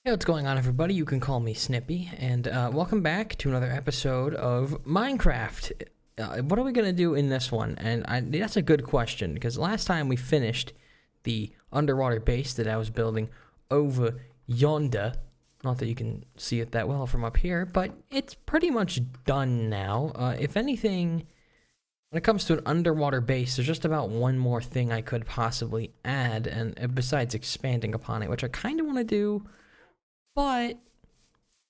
Hey, what's going on, everybody? You can call me Snippy, and welcome back to another episode of Minecraft. What are we gonna do in this one? And that's a good question, because last time we finished the underwater base that I was building over yonder. Not that you can see it that well from up here, but it's pretty much done now. If anything, when it comes to an underwater base, there's just about one more thing I could possibly add, and besides expanding upon it, which I kind of want to do. But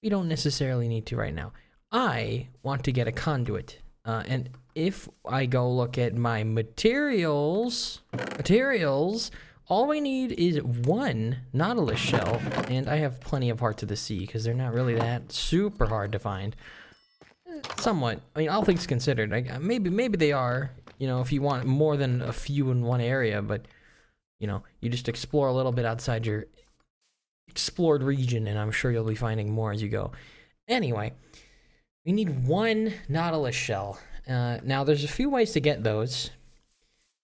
we don't necessarily need to right now. I want to get a conduit. And if I go look at my materials, all we need is one nautilus shell. And I have plenty of hearts of the sea because they're not really that super hard to find. Somewhat. I mean, all things considered. Maybe they are, you know, if you want more than a few in one area. But, you know, you just explore a little bit outside your explored region, and I'm sure you'll be finding more as you go. Anyway, we need one nautilus shell. Now, there's a few ways to get those.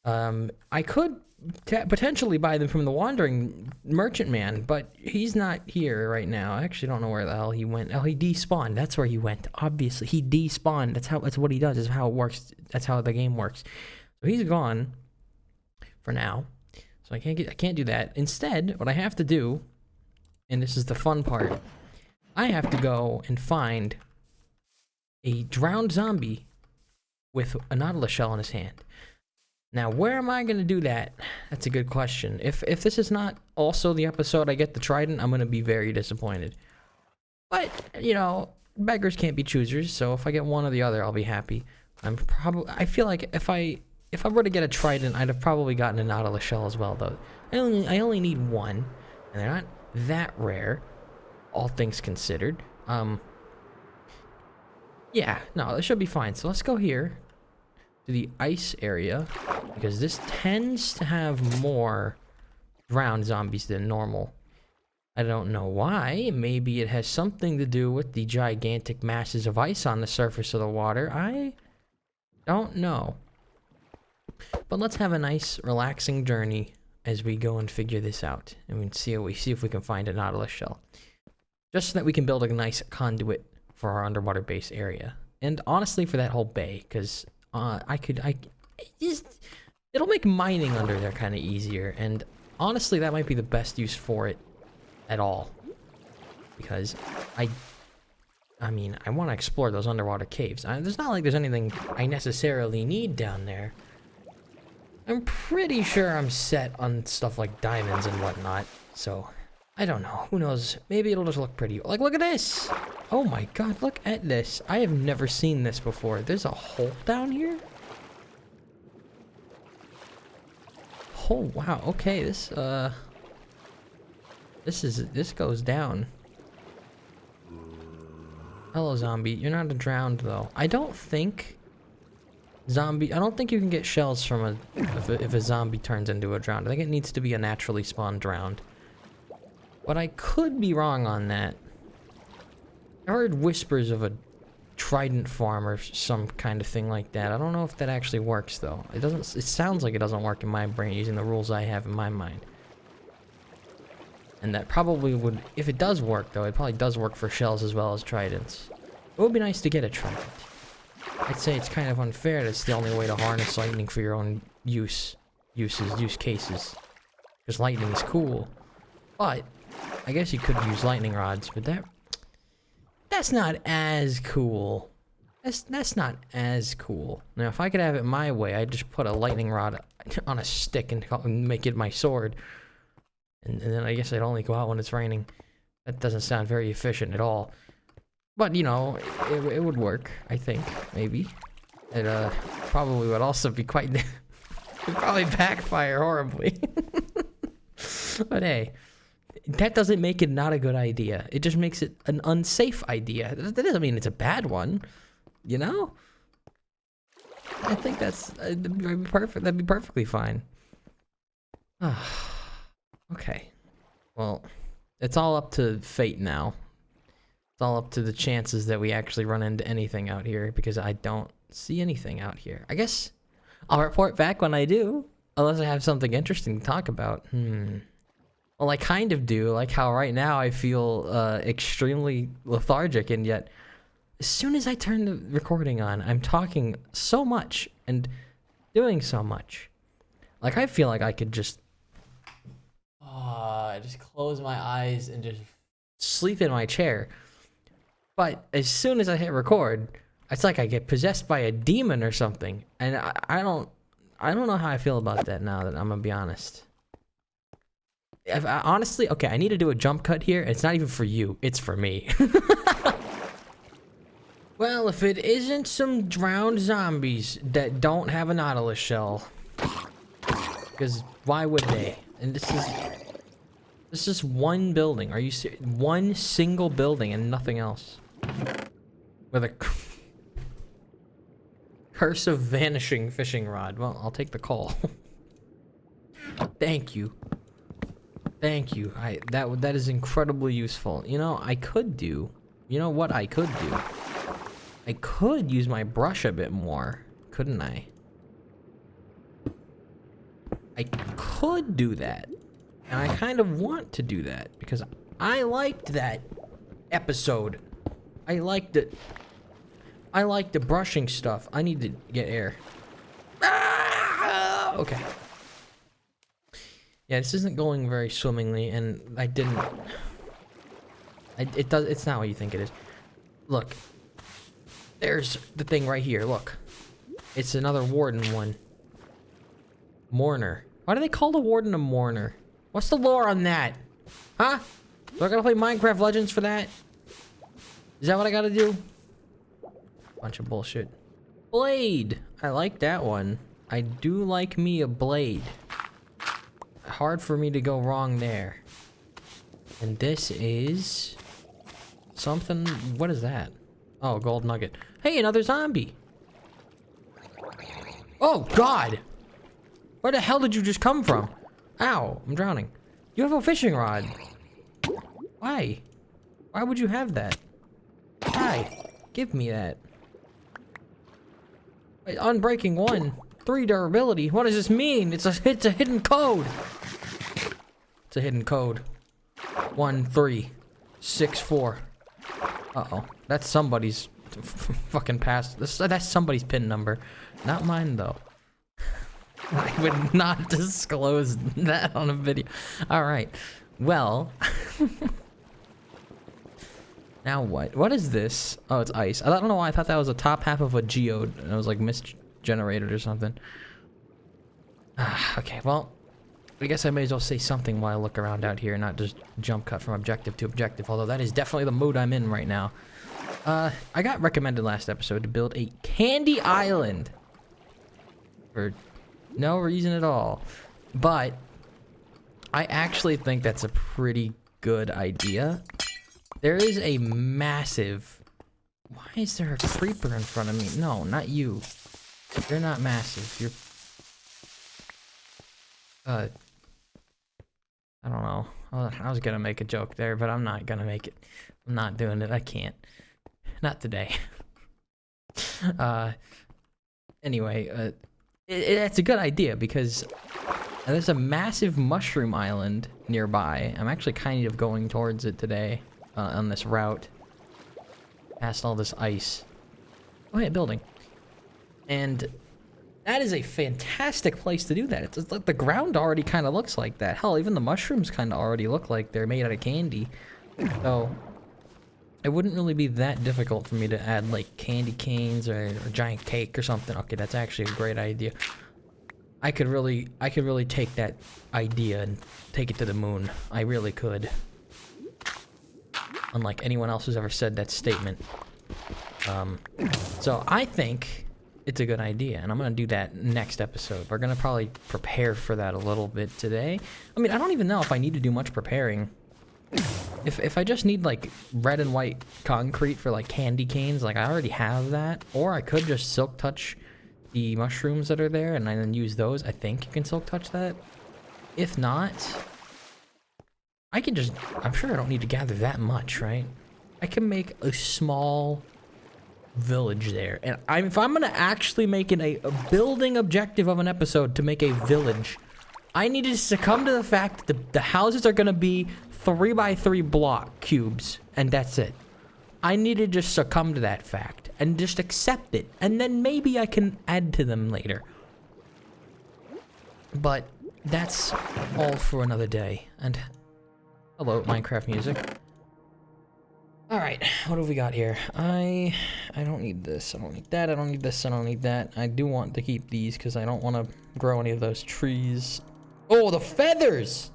I could potentially buy them from the wandering merchant man, but he's not here right now. I actually don't know where the hell he went. Oh, he despawned. That's where he went. Obviously, he despawned. That's what he does. That's how it works. That's how the game works. So he's gone for now. So I can't do that. Instead, what I have to do, and this is the fun part, I have to go and find a drowned zombie with a nautilus shell in his hand. Now, where am I going to do that? That's a good question. If this is not also the episode I get the trident, I'm going to be very disappointed. But, you know, beggars can't be choosers, so if I get one or the other, I'll be happy. I feel like if I were to get a trident, I'd have probably gotten a nautilus shell as well, though. I only need one, and they're not that rare, all things considered. Yeah, no, this should be fine. So let's go here to the ice area, because this tends to have more drowned zombies than normal. I don't know why. Maybe it has something to do with the gigantic masses of ice on the surface of the water. I don't know. But let's have a nice, relaxing journey as we go and figure this out, and we see if we can find a nautilus shell, just so that we can build a nice conduit for our underwater base area, and honestly for that whole bay, because it'll make mining under there kind of easier, and honestly that might be the best use for it at all, because I want to explore those underwater caves. There's not like there's anything I necessarily need down there. I'm pretty sure I'm set on stuff like diamonds and whatnot, so I don't know. Who knows? Maybe it'll just look pretty. Like, look at this! Oh my god, look at this. I have never seen this before. There's a hole down here? Oh wow, okay, this goes down. Hello, zombie. You're not drowned though. I don't think you can get shells from if a zombie turns into a drowned. I think it needs to be a naturally spawned drowned. But I could be wrong on that. I heard whispers of a trident farm or some kind of thing like that. I don't know if that actually works though. It sounds like it doesn't work in my brain using the rules I have in my mind. And that probably would, if it does work though, it probably does work for shells as well as tridents. It would be nice to get a trident. I'd say it's kind of unfair that it's the only way to harness lightning for your own use cases. Because lightning is cool. But I guess you could use lightning rods, but that's not as cool. That's not as cool. Now, if I could have it my way, I'd just put a lightning rod on a stick and make it my sword. And then I guess I'd only go out when it's raining. That doesn't sound very efficient at all. But, you know, it would work, I think, maybe. It probably would also be quite... it'd probably backfire horribly. But hey, that doesn't make it not a good idea. It just makes it an unsafe idea. That doesn't mean it's a bad one, you know? I think that'd be perfect. That'd be perfectly fine. Okay. Well, it's all up to fate now. It's all up to the chances that we actually run into anything out here, because I don't see anything out here. I guess I'll report back when I do, unless I have something interesting to talk about. Well, Well, I kind of do. Like how right now I feel extremely lethargic, and yet as soon as I turn the recording on, I'm talking so much and doing so much. Like I feel like I could just close my eyes and just sleep in my chair. But as soon as I hit record, it's like I get possessed by a demon or something. And I don't know how I feel about that now that I'm gonna be honest. Honestly, okay, I need to do a jump cut here. It's not even for you, it's for me. Well, if it isn't some drowned zombies that don't have a nautilus shell. Because why would they? And this is one building. Are you serious? One single building and nothing else. With a curse of vanishing fishing rod. Well, I'll take the call. Thank you. Thank you. That is incredibly useful. You know, you know what I could do? I could use my brush a bit more, couldn't I? I could do that. And I kind of want to do that because I liked that episode. I liked it. I like the brushing stuff. I need to get air. Ah! Okay. Yeah, this isn't going very swimmingly, and I didn't. It's not what you think it is. Look. There's the thing right here, look. It's another warden one. Mourner. Why do they call the warden a mourner? What's the lore on that? Huh? Do I gotta play Minecraft Legends for that? Is that what I gotta do? Bunch of bullshit. Blade! I like that one. I do like me a blade. Hard for me to go wrong there. And this is... something... what is that? Oh, gold nugget. Hey, another zombie! Oh, God! Where the hell did you just come from? Ow, I'm drowning. You have a fishing rod. Why? Why would you have that? Why? Give me that. Wait, unbreaking 1. 3 durability. What does this mean? It's a hidden code. It's a hidden code. 1 3 6 4. Uh-oh. That's somebody's fucking pass. That's somebody's PIN number. Not mine, though. I would not disclose that on a video. Alright. Well. Now what? What is this? Oh, it's ice. I don't know why I thought that was the top half of a geode. And it was like misgenerated or something. Okay, well. I guess I may as well say something while I look around out here, not just jump cut from objective to objective, although that is definitely the mood I'm in right now. I got recommended last episode to build a candy island. For no reason at all. But I actually think that's a pretty good idea. There is a massive... Why is there a creeper in front of me? No, not you. You're not massive. You're... I don't know. I was gonna make a joke there, but I'm not gonna make it. I'm not doing it. I can't. Not today. Anyway, it's a good idea because there's a massive mushroom island nearby. I'm actually kind of going towards it today on this route. Past all this ice. Oh yeah, building. And that is a fantastic place to do that. It's like the ground already kind of looks like that. Hell, even the mushrooms kind of already look like they're made out of candy. So it wouldn't really be that difficult for me to add like candy canes or a giant cake or something. Okay, that's actually a great idea. I could really take that idea and take it to the moon. I really could. Unlike anyone else who's ever said that statement. So I think it's a good idea, and I'm gonna do that next episode. We're gonna probably prepare for that a little bit today. I mean, I don't even know if I need to do much preparing. If I just need like red and white concrete for like candy canes, like I already have that. Or I could just silk touch the mushrooms that are there and then use those. I think you can silk touch that. If not, I can just, I'm sure I don't need to gather that much, right? I can make a small village there. And if I'm gonna actually make it a building objective of an episode to make a village, I need to succumb to the fact that the houses are gonna be 3x3 block cubes, and that's it. I need to just succumb to that fact and just accept it, and then maybe I can add to them later. But that's all for another day. And hello, Minecraft music. All right, what have we got here? I don't need this. I don't need that. I don't need this. I don't need that. I do want to keep these because I don't want to grow any of those trees. Oh, the feathers!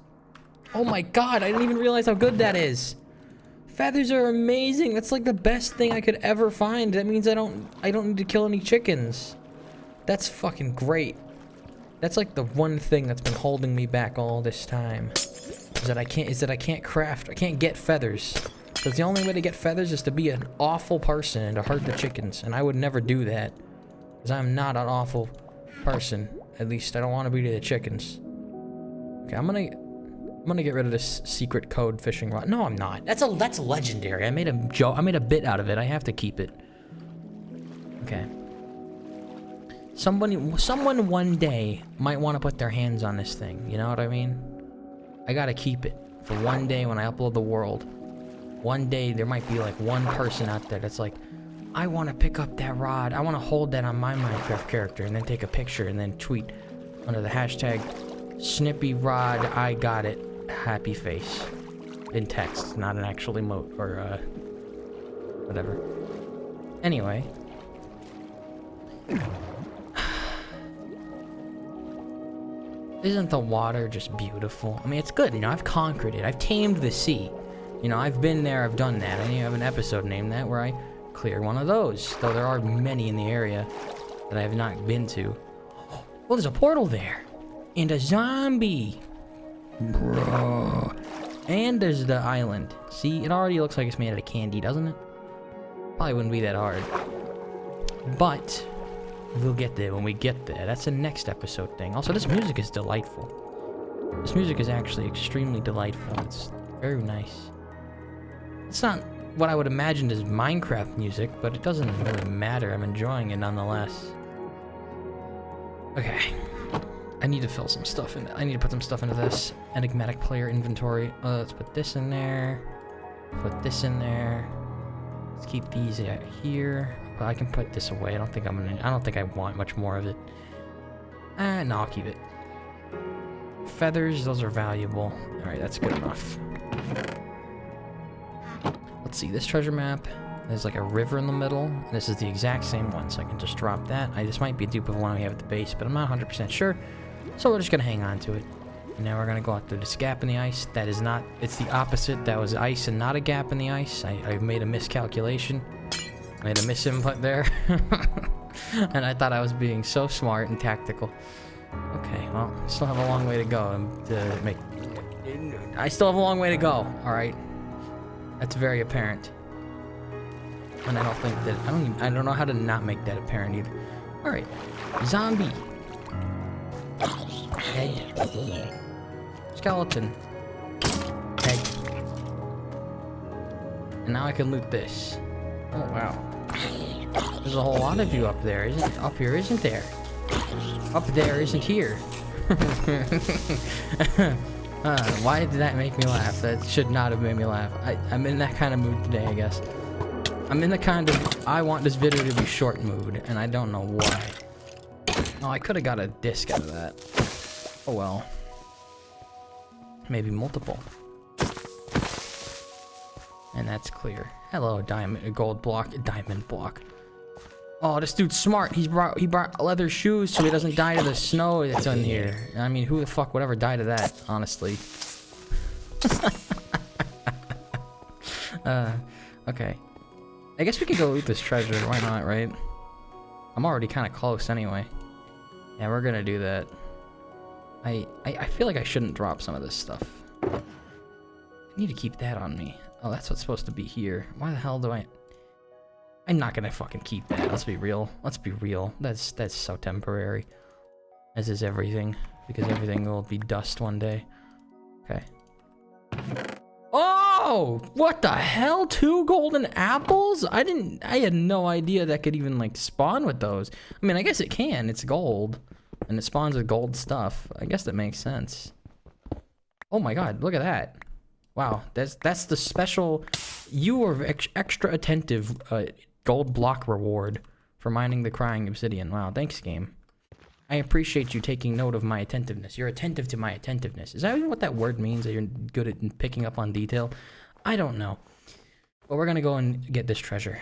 Oh my god, I didn't even realize how good that is. Feathers are amazing. That's like the best thing I could ever find. That means I don't need to kill any chickens. That's fucking great. That's like the one thing that's been holding me back all this time. Is that I can't get feathers. Because the only way to get feathers is to be an awful person and to hurt the chickens. And I would never do that. Because I'm not an awful person. At least I don't want to be to the chickens. Okay, I'm gonna get rid of this secret code fishing rod. No, I'm not. That's legendary. I made a joke. I made a bit out of it. I have to keep it. Okay. Someone one day might want to put their hands on this thing. You know what I mean? I gotta keep it for one day when I upload the world. One day there might be like one person out there that's like, I want to pick up that rod. I want to hold that on my Minecraft character and then take a picture and then tweet under the hashtag Snippy Rod. I got it. Happy face. In text, not an actual emote or whatever. Anyway. Isn't the water just beautiful? I mean, it's good, you know, I've conquered it. I've tamed the sea. You know, I've been there, I've done that. I even have an episode named that where I clear one of those. Though there are many in the area that I have not been to. Well, there's a portal there. And a zombie. Bro. And there's the island. See, it already looks like it's made out of candy, doesn't it? Probably wouldn't be that hard. But we'll get there when we get there. That's a next episode thing. Also, this music is delightful. This music is actually extremely delightful. It's very nice. It's not what I would imagine as Minecraft music, but it doesn't really matter. I'm enjoying it nonetheless. Okay. I need to fill some stuff in. I need to put some stuff into this. Enigmatic player inventory. Let's put this in there. Put this in there. Let's keep these out here. But I can put this away. I don't think I want much more of it. No, I'll keep it. Feathers, those are valuable. Alright, that's good enough. Let's see, this treasure map, there's like a river in the middle. This is the exact same one, so I can just drop that. This might be a dupe of one we have at the base, but I'm not 100% sure. So we're just gonna hang on to it. And now we're gonna go out through this gap in the ice. That is not, it's the opposite. That was ice and not a gap in the ice. I made a miscalculation. I made a misinput there. And I thought I was being so smart and tactical. Okay, well, I still have a long way to go I still have a long way to go, alright? That's very apparent. And I don't think that, I don't know how to not make that apparent either. Alright, zombie. Head. Skeleton. Head. And now I can loot this. Oh wow. There's a whole lot of you up there, up here, isn't there? Up there isn't here. Why did that make me laugh? That should not have made me laugh. I'm in that kind of mood today, I guess. I'm in the kind of, I want this video to be short mood, and I don't know why. Oh, I could have got a disc out of that. Oh well. Maybe multiple. And that's clear. Hello, diamond block. Oh, this dude's smart. He brought leather shoes so he doesn't die to the snow that's in here. I mean, who the fuck would ever die to that, honestly? Okay. I guess we could go loot this treasure. Why not, right? I'm already kind of close anyway. Yeah, we're gonna do that. I feel like I shouldn't drop some of this stuff. I need to keep that on me. Oh, that's what's supposed to be here. Why the hell do I'm not gonna fucking keep that. Let's be real. Let's be real. That's so temporary. As is everything. Because everything will be dust one day. Okay. Oh! What the hell? 2 golden apples? I had no idea that could even, like, spawn with those. I mean, I guess it can. It's gold. And it spawns with gold stuff. I guess that makes sense. Oh my god, look at that. Wow, that's the special... You are extra attentive gold block reward for mining the crying obsidian. Wow, thanks, game. I appreciate you taking note of my attentiveness. You're attentive to my attentiveness. Is that even what that word means, that you're good at picking up on detail? I don't know. But we're gonna go and get this treasure.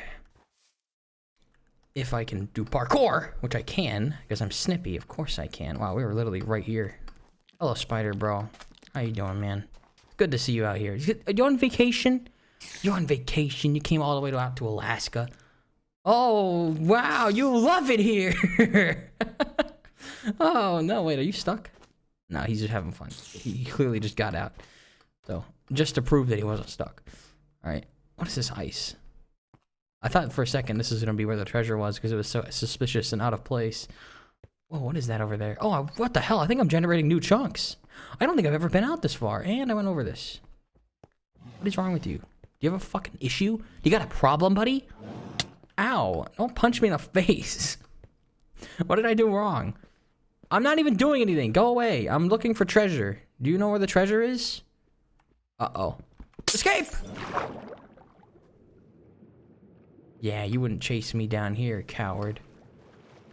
If I can do parkour, which I can, because I'm Snippy. Of course I can. Wow, we were literally right here. Hello, Spider Bro. How you doing, man? Good to see you out here. Are you on vacation? You're on vacation. You came all the way out to Alaska. Oh, wow. You love it here. Oh, no. Wait, are you stuck? No, he's just having fun. He clearly just got out. So, just to prove that he wasn't stuck. All right. What is this ice? I thought for a second this is going to be where the treasure was because it was so suspicious and out of place. Whoa, what is that over there? Oh, what the hell? I think I'm generating new chunks. I don't think I've ever been out this far, and I went over this. What is wrong with you? Do you have a fucking issue? You got a problem, buddy? Ow, don't punch me in the face. What did I do wrong? I'm not even doing anything. Go away. I'm looking for treasure. Do you know where the treasure is? Uh-oh. Escape! Yeah, you wouldn't chase me down here, coward.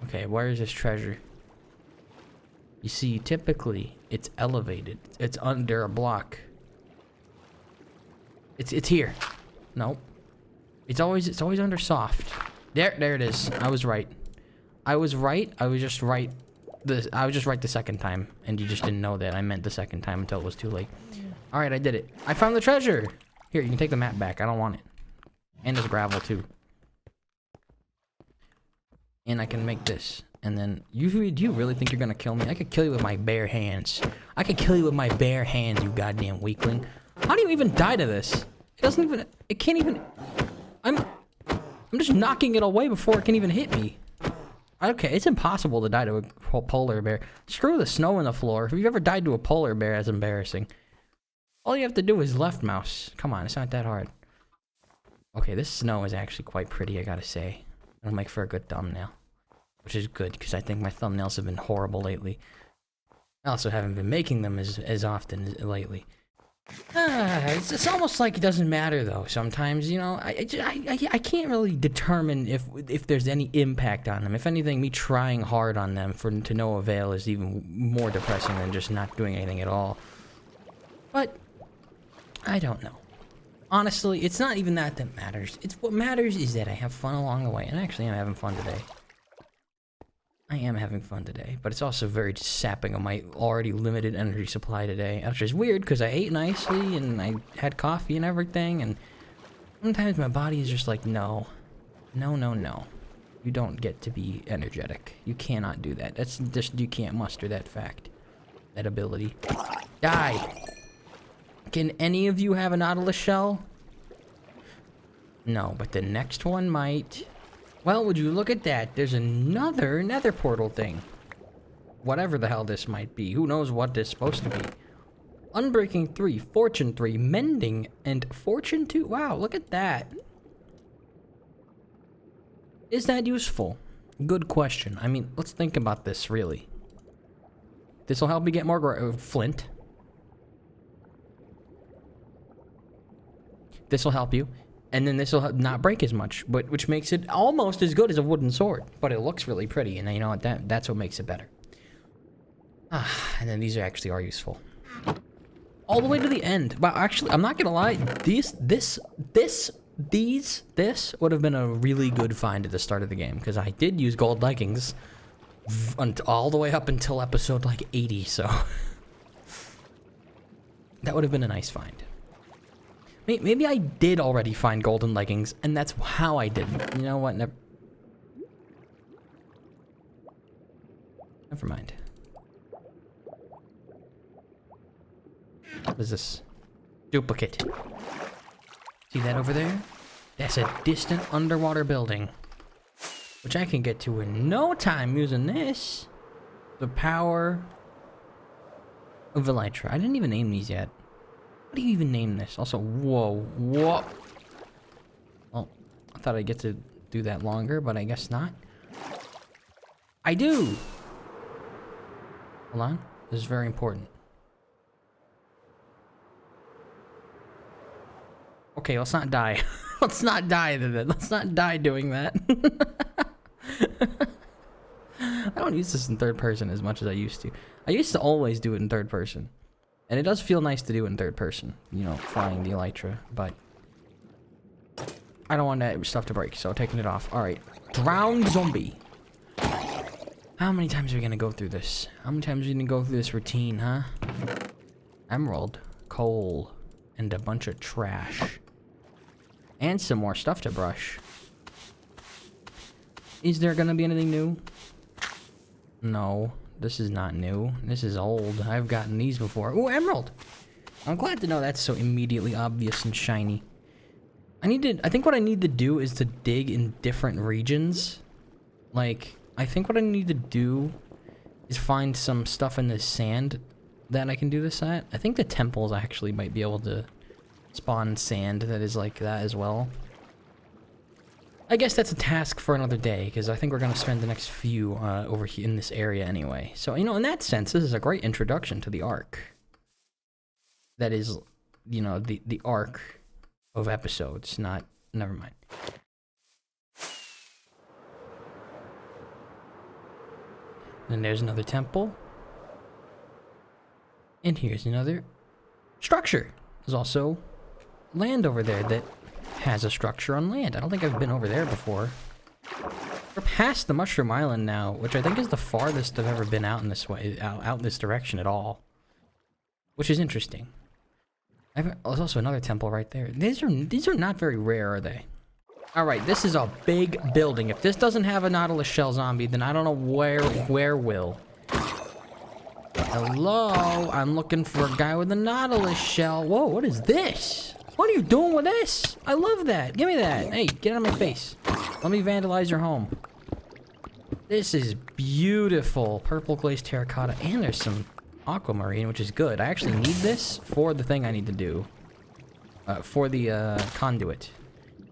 Okay, where is this treasure? You see, typically, it's elevated. It's under a block. It's here. Nope. It's always under soft. There it is. I was right. I was just right the second time, and you just didn't know that. I meant the second time until it was too late. All right, I did it. I found the treasure. Here, you can take the map back. I don't want it. And there's gravel too. And I can make this. And then, do you really think you're gonna kill me? I could kill you with my bare hands. I could kill you with my bare hands, you goddamn weakling. How do you even die to this? It can't even, I'm just knocking it away before it can even hit me. Okay, it's impossible to die to a polar bear. Screw the snow on the floor. If you've ever died to a polar bear, that's embarrassing. All you have to do is left mouse. Come on, it's not that hard. Okay, this snow is actually quite pretty, I gotta say. It'll make for a good thumbnail. Which is good, because I think my thumbnails have been horrible lately. I also haven't been making them as often lately. It's almost like it doesn't matter, though, sometimes, you know? I can't really determine if there's any impact on them. If anything, me trying hard on them to no avail is even more depressing than just not doing anything at all. But, I don't know. Honestly, it's not even that matters. What matters is that I have fun along the way, and actually I'm having fun today. I am having fun today, but it's also very sapping of my already limited energy supply today, which is weird because I ate nicely and I had coffee and everything, and sometimes my body is just like, no. You don't get to be energetic. You cannot do that. That's just, you can't muster that fact, that ability. Die! Can any of you have a nautilus shell? No, but the next one might. Well, would you look at that? There's another nether portal thing. Whatever the hell this might be. Who knows what this is supposed to be. Unbreaking 3, Fortune 3, Mending, and Fortune 2. Wow, look at that. Is that useful? Good question. I mean, let's think about this, really. This will help me get more flint. This will help you. And then this will not break as much, which makes it almost as good as a wooden sword. But it looks really pretty, and you know what? That's what makes it better. And then these actually are useful. All the way to the end. But actually, I'm not gonna lie. This would have been a really good find at the start of the game, because I did use gold leggings all the way up until episode like 80. So that would have been a nice find. Maybe I did already find golden leggings, and that's how I did it. You know what? Never mind. What is this? Duplicate. See that over there? That's a distant underwater building, which I can get to in no time using this. The power of Elytra. I didn't even name these yet. What do you even name this? Also, whoa. Well, I thought I'd get to do that longer, but I guess not. I do! Hold on. This is very important. Okay, let's not die. Let's not die then. Let's not die doing that. I don't use this in third person as much as I used to. I used to always do it in third person. And it does feel nice to do it in third person. You know, flying the elytra. But I don't want that stuff to break, so taking it off. Alright. Drowned zombie. How many times are we gonna go through this? How many times are we gonna go through this routine, huh? Emerald, coal, and a bunch of trash. And some more stuff to brush. Is there gonna be anything new? No, this is not new. This is old. I've gotten these before. Ooh, emerald! I'm glad to know that's so immediately obvious and shiny. I think what I need to do is to dig in different regions. Like, I think what I need to do is find some stuff in the sand that I can do this at. I think the temples actually might be able to spawn sand that is like that as well. I guess that's a task for another day, because I think we're going to spend the next few over here in this area anyway. So, you know, in that sense, this is a great introduction to the arc. That is, you know, the arc of episodes, not... Never mind. Then there's another temple. And here's another structure. There's also land over there that has a structure on land. I don't think I've been over there before. We're past the Mushroom Island now, which I think is the farthest I've ever been out in this way, out in this direction at all. Which is interesting. There's also another temple right there. These are not very rare, are they? Alright, this is a big building. If this doesn't have a nautilus shell zombie, then I don't know where will. Hello? I'm looking for a guy with a nautilus shell. Whoa, what is this? What are you doing with this? I love that. Give me that. Hey, get out of my face. Let me vandalize your home. This is beautiful. Purple glazed terracotta. And there's some aquamarine, which is good. I actually need this for the thing I need to do. For the conduit.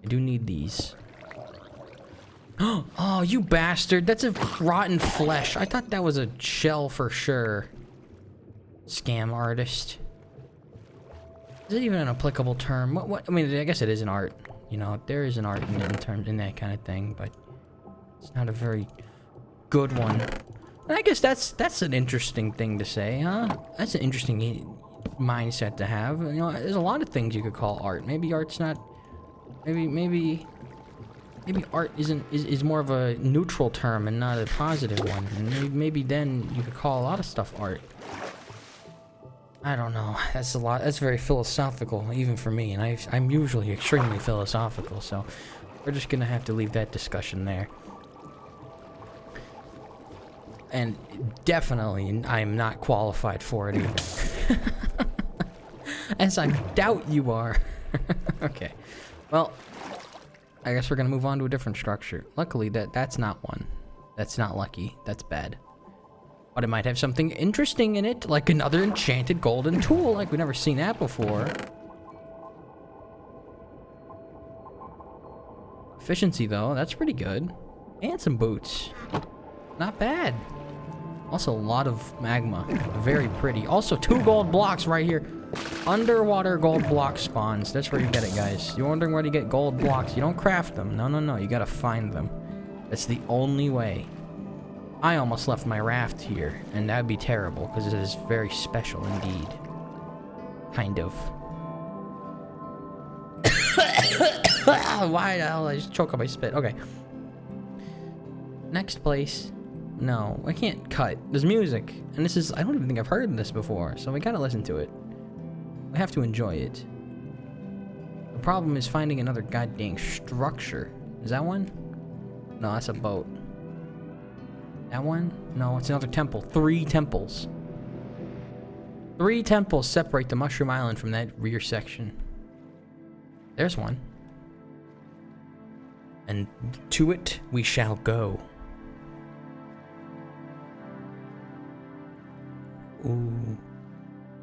I do need these. Oh, you bastard. That's a rotten flesh. I thought that was a shell for sure. Scam artist. Is it even an applicable term? What? I mean, I guess it is an art. You know, there is an art in that kind of thing, but it's not a very good one. And I guess that's an interesting thing to say, huh? That's an interesting mindset to have. You know, there's a lot of things you could call art. Maybe art's not. Maybe art is more of a neutral term and not a positive one. And maybe then you could call a lot of stuff art. I don't know. That's a lot. That's very philosophical, even for me. And I'm usually extremely philosophical, so we're just gonna have to leave that discussion there. And definitely, I'm not qualified for it either. As I doubt you are. Okay. Well, I guess we're gonna move on to a different structure. Luckily, that's not one. That's not lucky. That's bad. But it might have something interesting in it, like another enchanted golden tool. Like, we've never seen that before. Efficiency, though, that's pretty good. And some boots. Not bad. Also, a lot of magma. Very pretty. Also, 2 gold blocks right here. Underwater gold block spawns. That's where you get it, guys. You're wondering where to get gold blocks. You don't craft them. No. You gotta find them. That's the only way. I almost left my raft here, and that'd be terrible, because it is very special indeed. Kind of. Why the hell did I just choke on my spit? Okay. Next place. No, I can't cut. There's music. And this is, I don't even think I've heard this before, so we gotta listen to it. We have to enjoy it. The problem is finding another goddamn structure. Is that one? No, that's a boat. That one? No, it's another temple. 3 temples. 3 temples separate the Mushroom Island from that rear section. There's one. And to it we shall go. Ooh.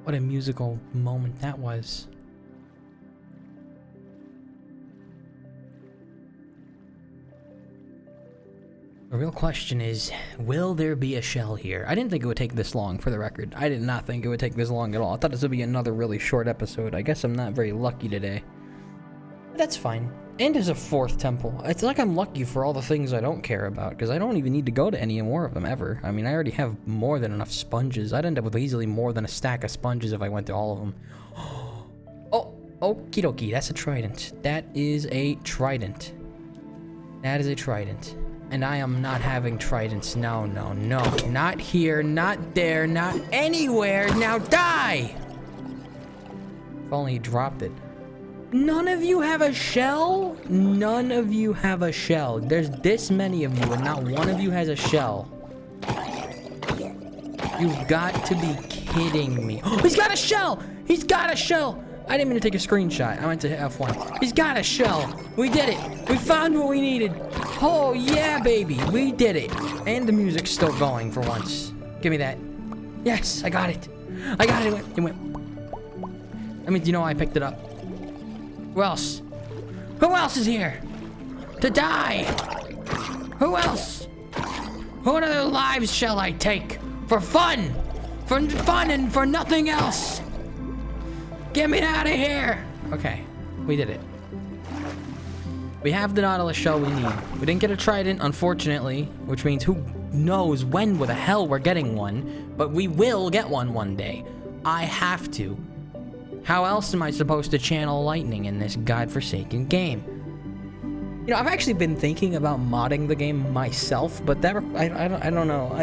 What a musical moment that was. The real question is, will there be a shell here? I didn't think it would take this long, for the record. I did not think it would take this long at all. I thought this would be another really short episode. I guess I'm not very lucky today. That's fine. And there's a 4th temple. It's like I'm lucky for all the things I don't care about, because I don't even need to go to any more of them ever. I mean, I already have more than enough sponges. I'd end up with easily more than a stack of sponges if I went through all of them. Oh, okie dokie, that's a trident. That is a trident. That is a trident. And I am not having tridents. No, no, no. Not here, not there, not anywhere. Now die! If only he dropped it. None of you have a shell? None of you have a shell. There's this many of you and not one of you has a shell. You've got to be kidding me. Oh, he's got a shell! He's got a shell! I didn't mean to take a screenshot. I meant to hit F1. He's got a shell. We did it. We found what we needed. Oh, yeah, baby. We did it. And the music's still going for once. Give me that. Yes, I got it. I got it. It went. I mean, you know I picked it up. Who else? Who else is here? To die. Who else? What other lives shall I take? For fun. For fun and for nothing else. Get me out of here! Okay, we did it. We have the nautilus shell we need. We didn't get a trident, unfortunately, which means who knows when the hell we're getting one, but we will get one day. I have to. How else am I supposed to channel lightning in this godforsaken game? You know, I've actually been thinking about modding the game myself, but that I don't know.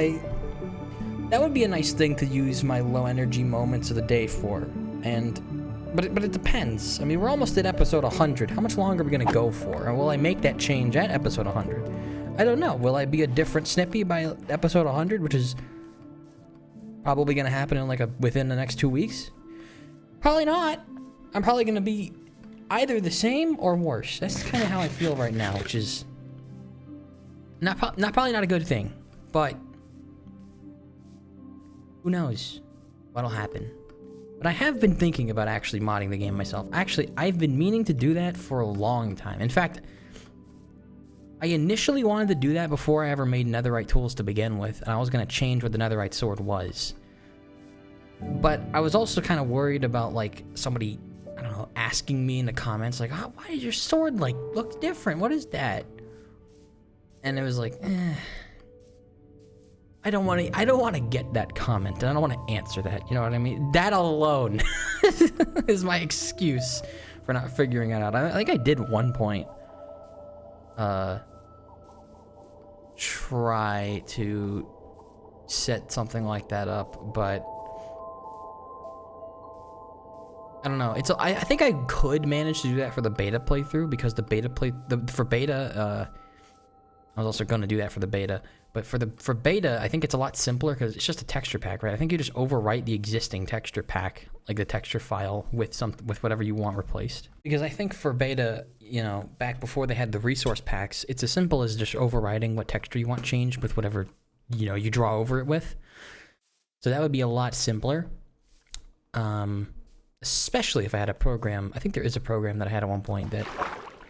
That would be a nice thing to use my low energy moments of the day for. But it depends. I mean, we're almost at episode 100. How much longer are we gonna go for? Or will I make that change at episode 100? I don't know. Will I be a different Snippy by episode 100, which is probably gonna happen in within the next 2 weeks? Probably not. I'm probably gonna be either the same or worse. That's kind of how I feel right now, which is probably not a good thing. But who knows what'll happen? But I have been thinking about actually modding the game myself. Actually, I've been meaning to do that for a long time. In fact, I initially wanted to do that before I ever made netherite tools to begin with, and I was going to change what the netherite sword was. But I was also kind of worried about, somebody, I don't know, asking me in the comments, oh, why does your sword, look different? What is that? And it was I don't want to get that comment, and I don't want to answer that, you know what I mean? That alone is my excuse for not figuring it out. I think I did at one point try to set something like that up, but I don't know. I think I could manage to do that for the beta playthrough, because the beta I was also going to do that for the beta, but for beta, I think it's a lot simpler because it's just a texture pack, right? I think you just overwrite the existing texture pack, like the texture file, with whatever you want replaced. Because I think for beta, you know, back before they had the resource packs, it's as simple as just overwriting what texture you want changed with whatever, you know, you draw over it with. So that would be a lot simpler. Especially if I had a program. I think there is a program that I had at one point that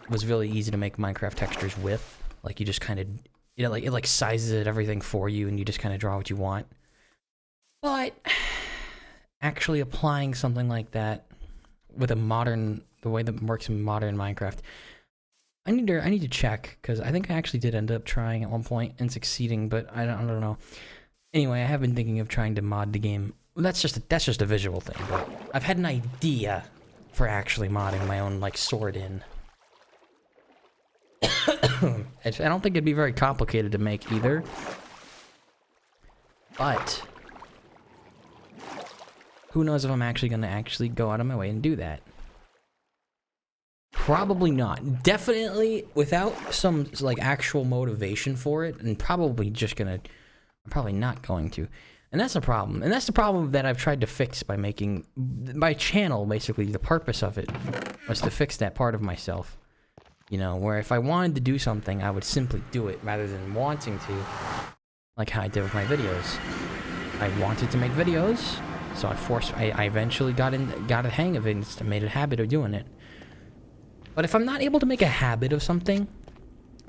was really easy to make Minecraft textures with. Like, you just kind of, you know, like, it sizes it, everything for you, and you just kind of draw what you want. But actually applying something like that with the way that works in modern Minecraft, I need to check, because I think I actually did end up trying at one point and succeeding, but I don't know. Anyway, I have been thinking of trying to mod the game. Well, that's just a visual thing, but I've had an idea for actually modding my own, like, sword in. I don't think it'd be very complicated to make either. But who knows if I'm actually going to go out of my way and do that. Probably not. Definitely without some, like, actual motivation for it, and probably I'm probably not going to. And that's a problem. And that's the problem that I've tried to fix by making my channel, basically. The purpose of it was to fix that part of myself. You know, where if I wanted to do something, I would simply do it rather than wanting to, like how I did with my videos. I wanted to make videos, so I eventually got a hang of it and made a habit of doing it. But if I'm not able to make a habit of something,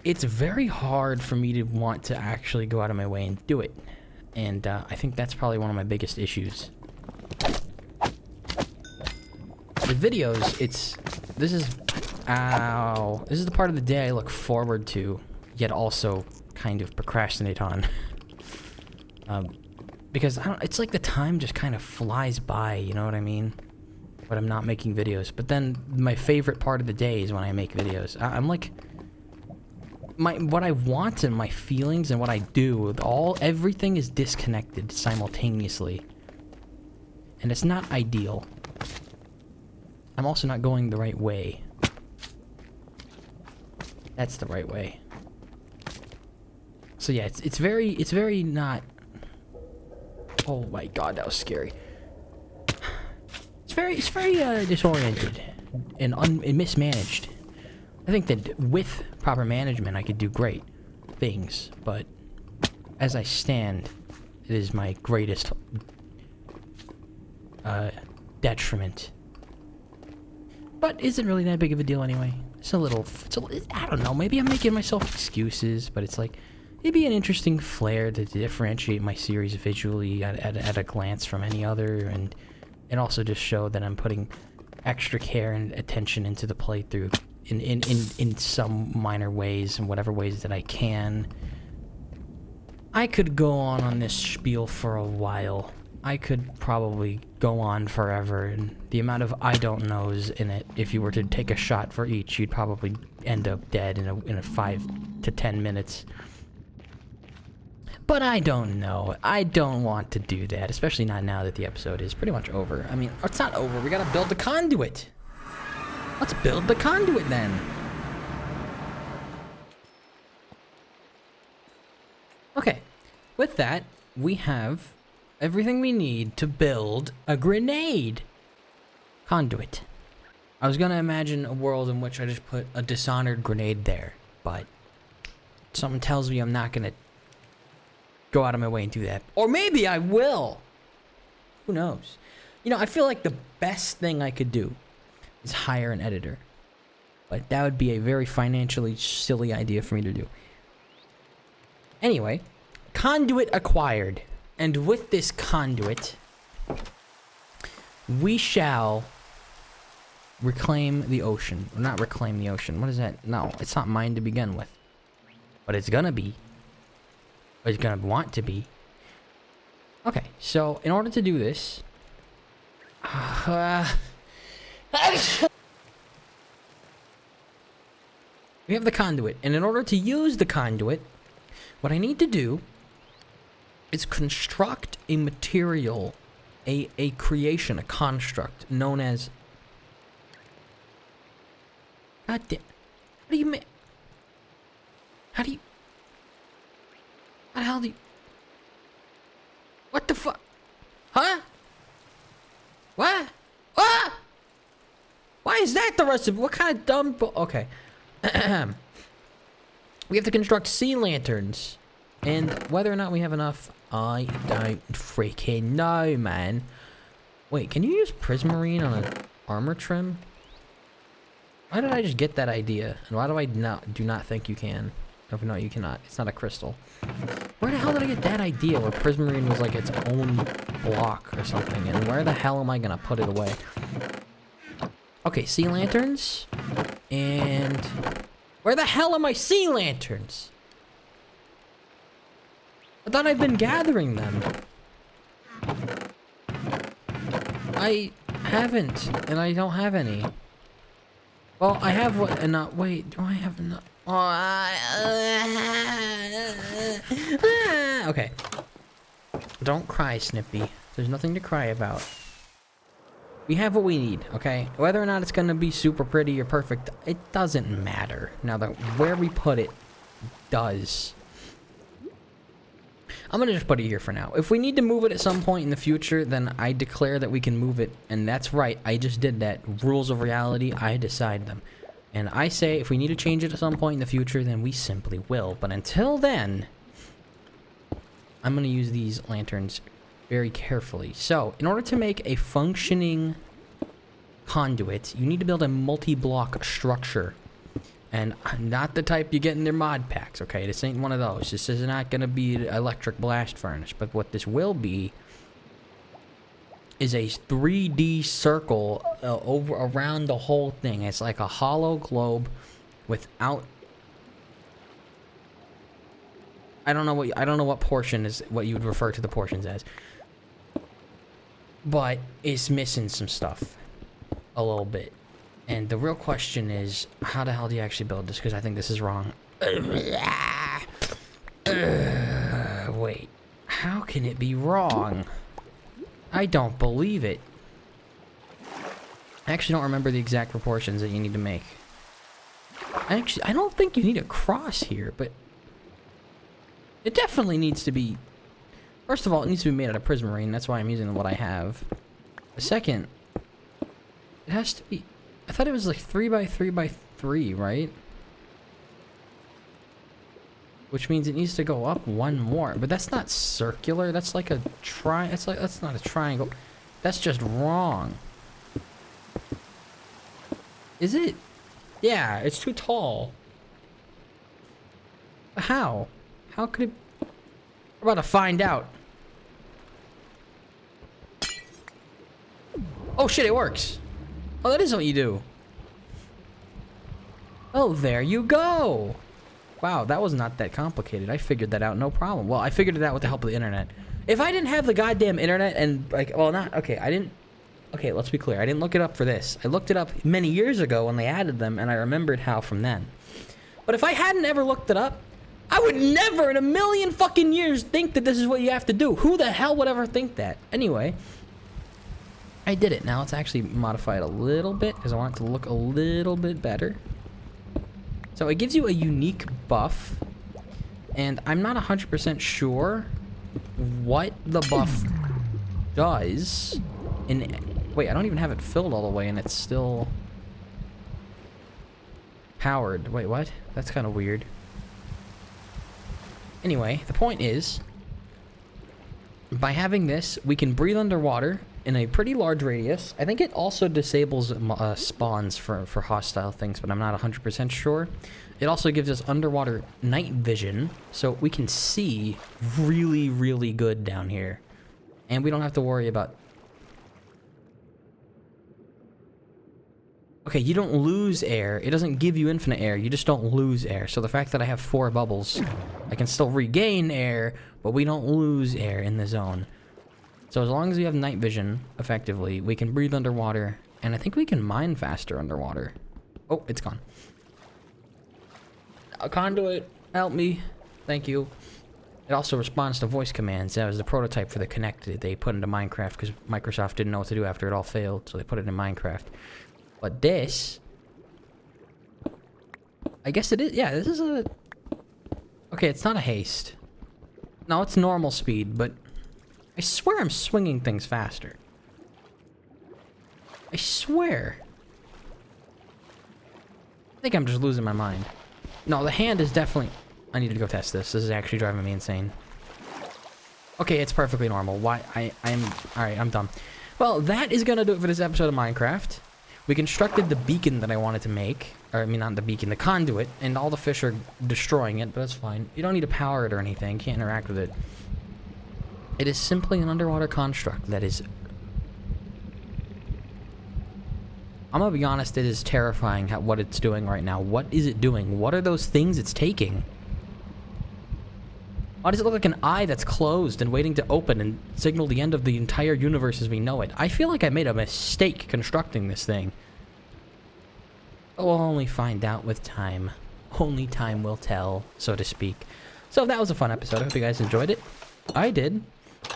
it's very hard for me to want to actually go out of my way and do it. And I think that's probably one of my biggest issues. With videos, this is the part of the day I look forward to, yet also kind of procrastinate on. Because it's like the time just kind of flies by, you know what I mean? But I'm not making videos. But then my favorite part of the day is when I make videos. I'm like, what I want and my feelings and what I do, everything is disconnected simultaneously. And it's not ideal. I'm also not going the right way. That's the right way. So yeah, it's very not. Oh my god, that was scary. It's very disoriented and mismanaged. I think that with proper management, I could do great things, but as I stand, it is my greatest detriment. But is it really that big of a deal anyway? I don't know, maybe I'm making myself excuses, but it's like, it'd be an interesting flair to differentiate my series visually at a glance from any other, and also just show that I'm putting extra care and attention into the playthrough in some minor ways, in whatever ways that I can. I could go on this spiel for a while. I could probably go on forever, and the amount of I don't knows in it, if you were to take a shot for each, you'd probably end up dead in a 5 to 10 minutes. But I don't know. I don't want to do that, especially not now that the episode is pretty much over. I mean, it's not over. We gotta build the conduit. Let's build the conduit then. Okay. With that, we have everything we need to build a grenade conduit. I was gonna imagine a world in which I just put a dishonored grenade there, but something tells me I'm not gonna go out of my way and do that. Or maybe I will. Who knows? You know, I feel like the best thing I could do is hire an editor. But that would be a very financially silly idea for me to do. Anyway, conduit acquired. And with this conduit, we shall reclaim the ocean. Or not reclaim the ocean. What is that? No, it's not mine to begin with. But it's gonna be. It's gonna want to be. Okay, so in order to do this, we have the conduit, and in order to use the conduit, what I need to do is construct a material, a creation, a construct known as. God damn! What do you mean? How do you? How the hell do you? What the fuck? Huh? What? What? Why is that the recipe? What kind of dumb? Okay. We have to construct sea lanterns, and whether or not we have enough, I don't freaking know, man. Wait, can you use prismarine on an armor trim? Why did I just get that idea? And why do I do not think you can? No, you cannot. It's not a crystal. Where the hell did I get that idea where prismarine was like its own block or something? And where the hell am I gonna put it away? Okay, sea lanterns. And where the hell are my sea lanterns? I thought I'd been gathering them. I haven't, and I don't have any. Well, I have what, and not, wait, do I have enough? Okay. Don't cry, Snippy. There's nothing to cry about. We have what we need, okay? Whether or not it's gonna be super pretty or perfect, it doesn't matter. Now, where we put it does. I'm gonna just put it here for now. If we need to move it at some point in the future, then I declare that we can move it. And that's right, I just did that. Rules of reality, I decide them. And I say if we need to change it at some point in the future, then we simply will. But until then, I'm gonna use these lanterns very carefully. So, in order to make a functioning conduit, you need to build a multi-block structure. And I'm not the type you get in their mod packs, okay? This ain't one of those. This is not going to be an electric blast furnace. But what this will be is a 3D circle over around the whole thing. It's like a hollow globe without... I don't know what portion is what you would refer to the portions as. But it's missing some stuff. A little bit. And the real question is, how the hell do you actually build this? Because I think this is wrong. Wait. How can it be wrong? I don't believe it. I actually don't remember the exact proportions that you need to make. I don't think you need a cross here, but... It definitely needs to be... First of all, it needs to be made out of prismarine. That's why I'm using what I have. The second... It has to be... I thought it was like 3 by 3 by 3, right? Which means it needs to go up one more. But that's not circular. That's like a that's not a triangle. That's just wrong. Is it? Yeah, it's too tall. How? How could it... We're about to find out. Oh shit, it works. Oh, that is what you do. Oh, there you go. Wow, that was not that complicated. I figured that out, no problem. Well, I figured it out with the help of the internet. If I didn't have the goddamn internet and, like, well, not... Okay, I didn't... Okay, let's be clear. I didn't look it up for this. I looked it up many years ago when they added them, and I remembered how from then. But if I hadn't ever looked it up, I would never in a million fucking years think that this is what you have to do. Who the hell would ever think that? Anyway... I did it. Now let's actually modify it a little bit because I want it to look a little bit better. So it gives you a unique buff, and I'm not 100% sure what the buff does. Wait, I don't even have it filled all the way, and it's still powered. Wait, what? That's kind of weird. Anyway, the point is, by having this, we can breathe underwater in a pretty large radius. I think it also disables spawns for hostile things, but I'm not 100% sure. It also gives us underwater night vision, so we can see really, really good down here. And we don't have to worry about... Okay, you don't lose air. It doesn't give you infinite air. You just don't lose air. So the fact that I have 4 bubbles, I can still regain air, but we don't lose air in the zone. So as long as we have night vision, effectively, we can breathe underwater, and I think we can mine faster underwater. Oh, it's gone. A conduit, help me. Thank you. It also responds to voice commands. That was the prototype for the Connect that they put into Minecraft because Microsoft didn't know what to do after it all failed, so they put it in Minecraft. But this... I guess it is... Yeah, this is a... Okay, it's not a haste. No, it's normal speed, but... I swear I'm swinging things faster. I swear. I think I'm just losing my mind. No, the hand is definitely... I need to go test this. This is actually driving me insane. Okay, it's perfectly normal. Why? I'm... Alright, I'm done. Well, that is gonna do it for this episode of Minecraft. We constructed the beacon that I wanted to make. Or, I mean, not the beacon, the conduit. And all the fish are destroying it, but that's fine. You don't need to power it or anything. You can't interact with it. It is simply an underwater construct that is... I'm gonna be honest, it is terrifying what it's doing right now. What is it doing? What are those things it's taking? Why does it look like an eye that's closed and waiting to open and signal the end of the entire universe as we know it? I feel like I made a mistake constructing this thing. But we'll only find out with time. Only time will tell, so to speak. So that was a fun episode. I hope you guys enjoyed it. I did.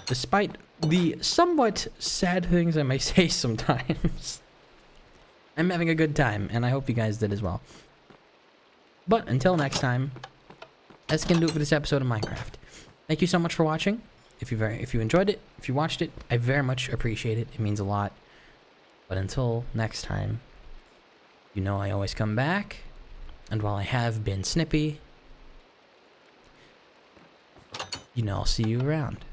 Despite the somewhat sad things I may say sometimes. I'm having a good time, and I hope you guys did as well. But until next time, that's gonna do it for this episode of Minecraft. Thank you so much for watching. If you enjoyed it, if you watched it, I very much appreciate it. It means a lot. But until next time, you know I always come back. And while I have been snippy, you know I'll see you around.